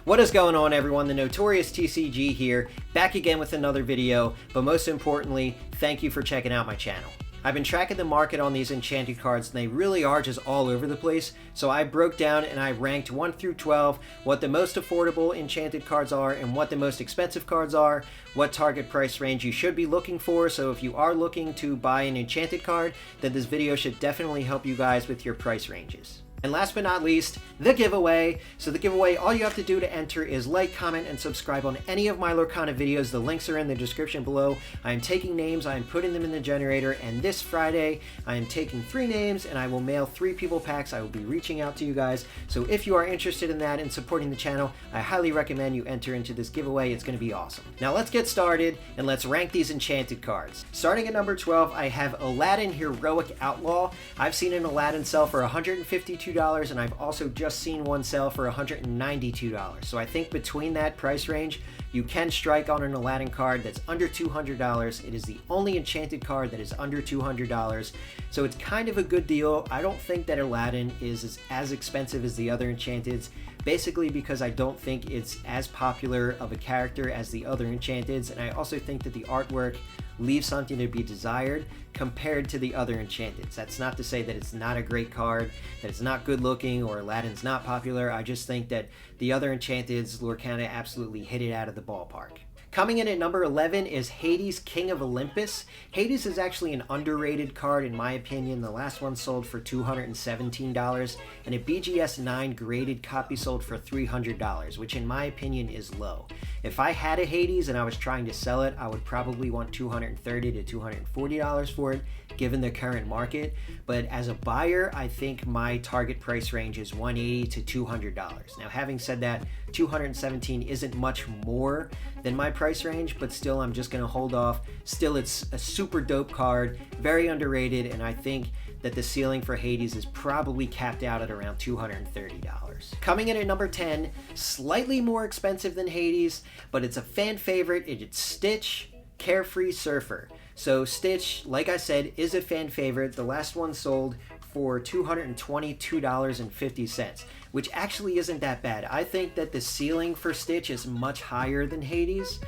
What is going on, everyone? The Notorious TCG here, back again with another video, but most importantly, thank you for checking out my channel. I've been tracking the market on these enchanted cards, and they really are just all over the place, so I broke down and I ranked 1 through 12 what the most affordable enchanted cards are and what the most expensive cards are, what target price range you should be looking for. So if you are looking to buy an enchanted card, then this video should definitely help you guys with your price ranges. And last but not least, the giveaway. So the giveaway, all you have to do to enter is like, comment, and subscribe on any of my Lorcana videos. The links are in the description below. I am taking names, I am putting them in the generator, and this Friday, I am taking 3 names, and I will mail 3 people packs. I will be reaching out to you guys. So if you are interested in that and supporting the channel, I highly recommend you enter into this giveaway. It's going to be awesome. Now let's get started, and let's rank these enchanted cards. Starting at number 12, I have Aladdin Heroic Outlaw. I've seen an Aladdin sell for $152. And I've also just seen one sell for $192. So I think between that price range, you can strike on an Aladdin card that's under $200. It is the only enchanted card that is under $200. So it's kind of a good deal. I don't think that Aladdin is as expensive as the other enchanteds, basically because I don't think it's as popular of a character as the other enchanteds, and I also think that the artwork leaves something to be desired compared to the other enchanteds. That's not to say that it's not a great card, that it's not good looking, or Aladdin's not popular. I just think that the other enchanteds, Lorcana absolutely hit it out of the ballpark. Coming in at number 11 is Hades, King of Olympus. Hades is actually an underrated card in my opinion. The last one sold for $217, and a BGS 9 graded copy sold for $300, which in my opinion is low. If I had a Hades and I was trying to sell it, I would probably want $230 to $240 for it, given the current market. But as a buyer, I think my target price range is $180 to $200. Now, having said that, $217 isn't much more than my price range, but still I'm just going to hold off. Still, it's a super dope card, very underrated, and I think that the ceiling for Hades is probably capped out at around $230. Coming in at number 10, slightly more expensive than Hades, but it's a fan favorite. It's Stitch, Carefree Surfer. So Stitch, like I said, is a fan favorite. The last one sold for $222.50, which actually isn't that bad. I think that the ceiling for Stitch is much higher than Hades.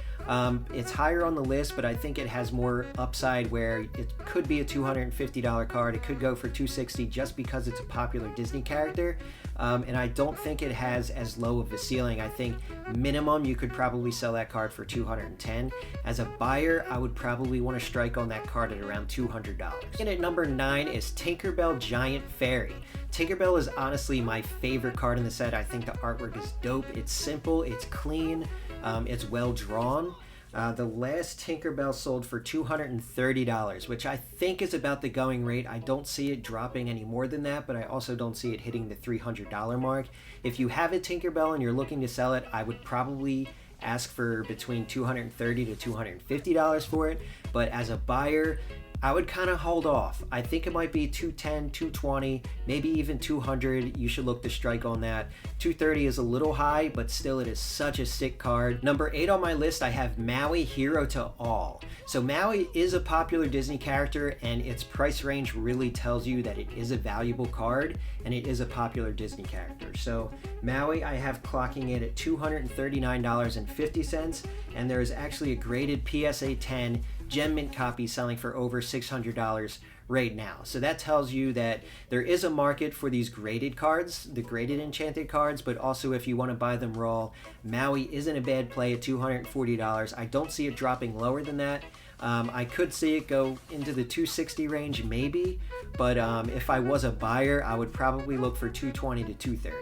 It's higher on the list, but I think it has more upside where it could be a $250 card. It could go for $260 just because it's a popular Disney character. And I don't think it has as low of a ceiling. I think minimum you could probably sell that card for $210. As a buyer, I would probably want to strike on that card at around $200. And at number 9 is Tinkerbell Giant Fairy. Tinkerbell is honestly my favorite card in the set. I think the artwork is dope. It's simple, it's clean, it's well drawn. The last Tinkerbell sold for $230, which I think is about the going rate. I don't see it dropping any more than that, but I also don't see it hitting the $300 mark. If you have a Tinkerbell and you're looking to sell it, I would probably ask for between $230 to $250 for it, but as a buyer, I would kind of hold off. I think it might be $210, $220, maybe even $200. You should look to strike on that. $230 is a little high, but still it is such a sick card. Number 8 on my list, I have Maui, Hero to All. So Maui is a popular Disney character, and its price range really tells you that it is a valuable card, and it is a popular Disney character. So Maui, I have clocking it at $239.50, and there is actually a graded PSA 10 Gem Mint copy selling for over $600 right now. So that tells you that there is a market for these graded cards, the graded enchanted cards, but also if you want to buy them raw, Maui isn't a bad play at $240. I don't see it dropping lower than that. I could see it go into the $260 range maybe, but if I was a buyer, I would probably look for $220 to $230.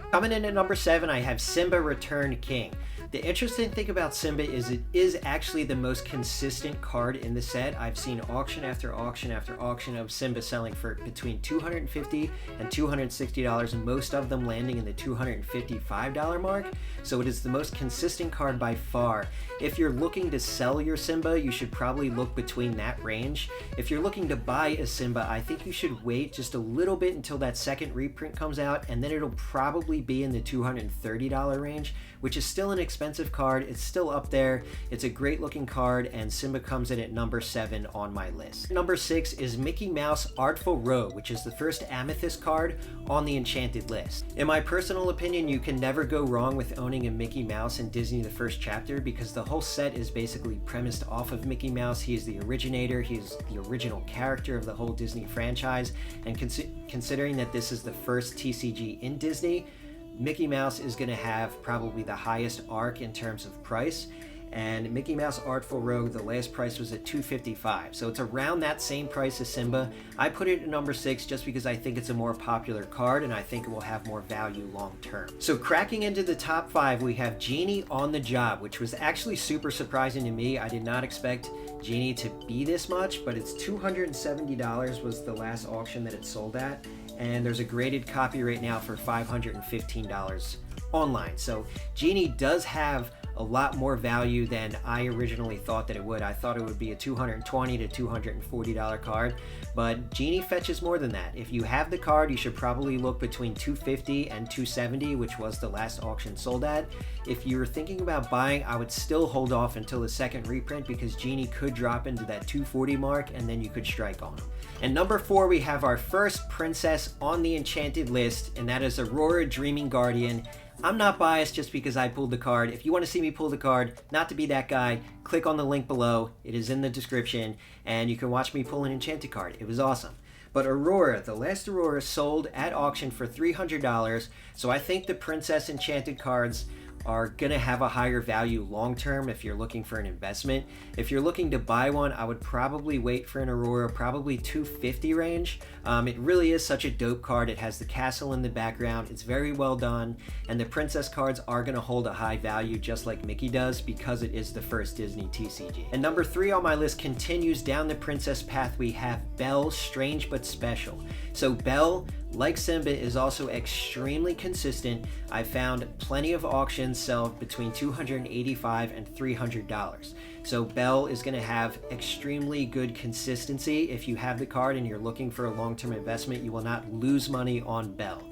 Coming in at number 7, I have Simba Returned King. The interesting thing about Simba is it is actually the most consistent card in the set. I've seen auction after auction after auction of Simba selling for between $250 and $260, and most of them landing in the $255 mark. So it is the most consistent card by far. If you're looking to sell your Simba, you should probably look between that range. If you're looking to buy a Simba, I think you should wait just a little bit until that second reprint comes out, and then it'll probably be in the $230 range, which is still an expensive card. It's still up there. It's a great looking card, and Simba comes in at number 7 on my list. Number 6 is Mickey Mouse Artful Rogue, which is the first Amethyst card on the Enchanted list. In my personal opinion, you can never go wrong with owning a Mickey Mouse in Disney the First Chapter, because the whole set is basically premised off of Mickey Mouse. He is the originator, he's the original character of the whole Disney franchise, and considering that this is the first TCG in Disney, Mickey Mouse is going to have probably the highest arc in terms of price. And Mickey Mouse Artful Rogue, the last price was at $255, so it's around that same price as Simba. I put it at number 6 just because I think it's a more popular card and I think it will have more value long term. So cracking into the top 5, we have Genie on the Job, which was actually super surprising to me. I did not expect Genie to be this much, but it's $270 was the last auction that it sold at, and there's a graded copy right now for $515 online. So Genie does have a lot more value than I originally thought that it would. I thought it would be a $220 to $240 card, but Genie fetches more than that. If you have the card, you should probably look between $250 and $270, which was the last auction sold at. If you're thinking about buying, I would still hold off until the second reprint, because Genie could drop into that $240 mark and then you could strike on them. And number 4, we have our first princess on the Enchanted list, and that is Aurora Dreaming Guardian. I'm not biased just because I pulled the card. If you want to see me pull the card, not to be that guy, click on the link below. It is in the description, and you can watch me pull an Enchanted card. It was awesome. But Aurora, the last Aurora sold at auction for $300, so I think the Princess Enchanted cards are going to have a higher value long term if you're looking for an investment. If you're looking to buy one, I would probably wait for an Aurora, probably $250 range. It really is such a dope card. It has the castle in the background. It's very well done, and the princess cards are going to hold a high value just like Mickey does, because it is the first Disney TCG. And number 3 on my list continues down the princess path. We have Belle, Strange But Special. So Belle, like Simba, is also extremely consistent. I found plenty of auctions sell between $285 and $300. So Belle is going to have extremely good consistency. If you have the card and you're looking for a long-term investment, you will not lose money on Belle.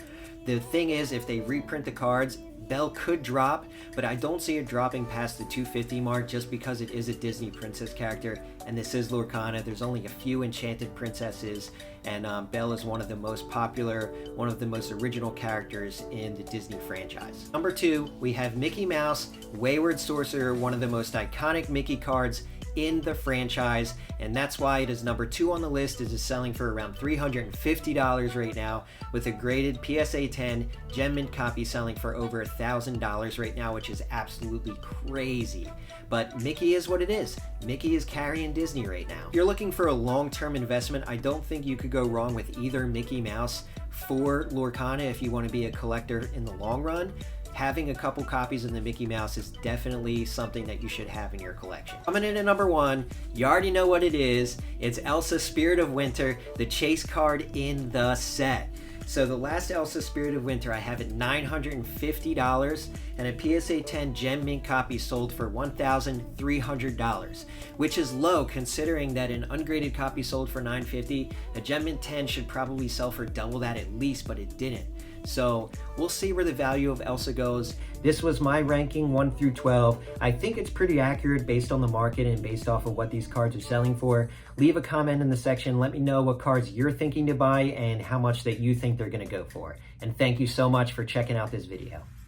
The thing is, if they reprint the cards, Belle could drop, but I don't see it dropping past the $250 mark just because it is a Disney princess character, and this is Lorcana. There's only a few enchanted princesses, and Belle is one of the most popular, one of the most original characters in the Disney franchise. Number 2, we have Mickey Mouse Wayward Sorcerer, one of the most iconic Mickey cards in the franchise, and that's why it is number 2 on the list. It is selling for around $350 right now, with a graded PSA 10 gem mint copy selling for over $1,000 right now, which is absolutely crazy. But Mickey is what it is. Mickey is carrying Disney right now. If you're looking for a long-term investment, I don't think you could go wrong with either Mickey Mouse for Lorcana if you want to be a collector in the long run. Having a couple copies of the Mickey Mouse is definitely something that you should have in your collection. Coming in at number 1, you already know what it is. It's Elsa Spirit of Winter, the chase card in the set. So the last Elsa Spirit of Winter I have at $950, and a PSA 10 gem mint copy sold for $1,300, which is low considering that an ungraded copy sold for $950. A gem mint 10 should probably sell for double that at least, but it didn't. So we'll see where the value of Elsa goes. This was my ranking 1 through 12. I think it's pretty accurate based on the market and based off of what these cards are selling for. Leave a comment in the section. Let me know what cards you're thinking to buy and how much that you think they're going to go for. And thank you so much for checking out this video.